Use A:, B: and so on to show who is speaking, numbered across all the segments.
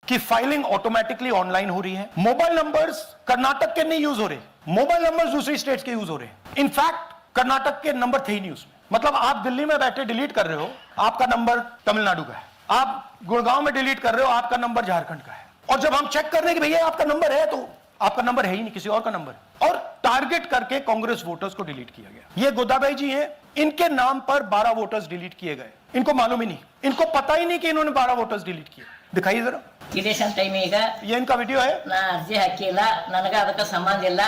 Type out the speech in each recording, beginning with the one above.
A: कि filing automatically online हो रही है। मोबाइल नंबर्स कर्नाटक के नहीं यूज हो रहे, मोबाइल नंबर्स दूसरी स्टेट्स के यूज हो रहे हैं। इनफैक्ट कर्नाटक के नंबर थे ही नहीं उसमें। मतलब आप दिल्ली में बैठे डिलीट कर रहे हो, आपका नंबर तमिलनाडु का है। आप गुड़गांव में डिलीट कर रहे हो, आपका नंबर झारखंड का है। और जब हम चेक कर रहे हैं कि भैया आपका नंबर है, तो आपका नंबर है ही नहीं, किसी और का नंबर है। और टारगेट करके कांग्रेस वोटर्स को डिलीट किया गया। ये गोदाबाई जी हैं, इनके नाम पर 12 वोटर्स डिलीट किए गए। इनको मालूम ही नहीं, इनको पता ही नहीं कि इन्होंने 12 वोटर्स डिलीट किए। दिखाइए जरा,
B: ಇಲೆಕ್ಷನ್ ಟೈಮ್ ಈಗ
A: ये इनका वीडियो है।
B: ನಾ ಅರ್ಜಿ ಹಾಕಿಲ್ಲ, ನನಗೆ ಅದಕ್ಕೆ ಸಂಬಂಧ ಇಲ್ಲ,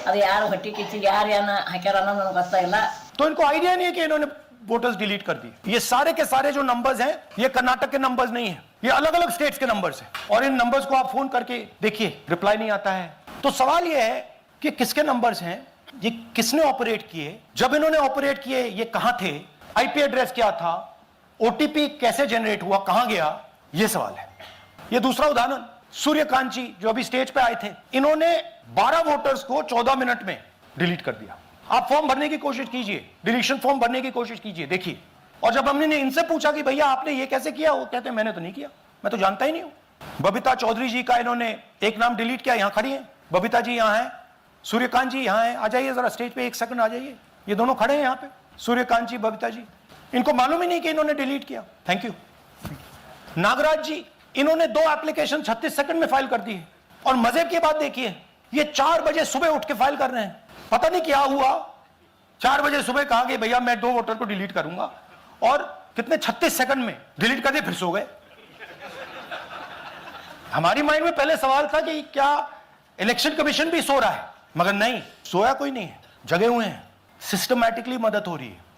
B: ಅದು ಯಾರು ಹೊಟ್ಟಿ ಕಿಚ್ಚಿಗೆ ಯಾರು ಹಾಕ್ಯಾರ ಅನ್ನೋದು ನನಗೆ ಗೊತ್ತಾಗಿಲ್ಲ।
A: तो इनको आइडिया नहीं है कि इन्होंने वोटर्स डिलीट कर दिए। ये सारे के सारे जो नंबर्स हैं, ये कर्नाटक के नंबर्स नहीं है, ये अलग अलग स्टेट्स के नंबर्स हैं। और इन नंबर्स को आप फोन करके देखिए, रिप्लाई नहीं आता है। तो सवाल ये है कि किसके नंबर्स हैं, ये किसने ऑपरेट किए, जब इन्होंने ऑपरेट किए ये कहां थे, आईपी एड्रेस क्या था, ओटीपी कैसे जनरेट हुआ, कहां गया, ये सवाल है। ये दूसरा उदाहरण, सूर्यकांत जी जो अभी स्टेज पे आए थे, इन्होंने 12 वोटर्स को 14 मिनट में डिलीट कर दिया। आप फॉर्म भरने की कोशिश कीजिए, डिलीशन फॉर्म भरने की कोशिश कीजिए, देखिए। और जब हमने इनसे पूछा कि भैया आपने ये कैसे किया, वो कहते हैं मैंने तो नहीं किया, मैं तो जानता ही नहीं हूं। बबीता चौधरी जी का इन्होंने एक नाम डिलीट किया, यहां खड़ी है बबीता जी, यहां है सूर्यकांत जी, यहां है, आ जाइए जरा स्टेज पे, एक सेकंड आ जाइए। ये दोनों खड़े हैं यहां पे, सूर्यकांत जी, बबीता जी। इनको मालूम ही नहीं कि इन्होंने डिलीट किया। Thank you. नागराज जी, इन्होंने 2 एप्लीकेशन 36 सेकंड में फाइल कर दी है। और मजे की बात देखिए, ये 4 बजे सुबह उठ के फाइल कर रहे हैं। पता नहीं क्या हुआ, 4 बजे सुबह कहा कि भैया मैं 2 वोटर को डिलीट करूंगा, और कितने 36 सेकंड में डिलीट कर दिए, फिर सो गए। हमारी माइंड में पहले सवाल था कि क्या इलेक्शन कमीशन भी सो रहा है, मगर नहीं, सोया कोई नहीं है, जगे हुए हैं। सिस्टमैटिकली मदद हो रही है।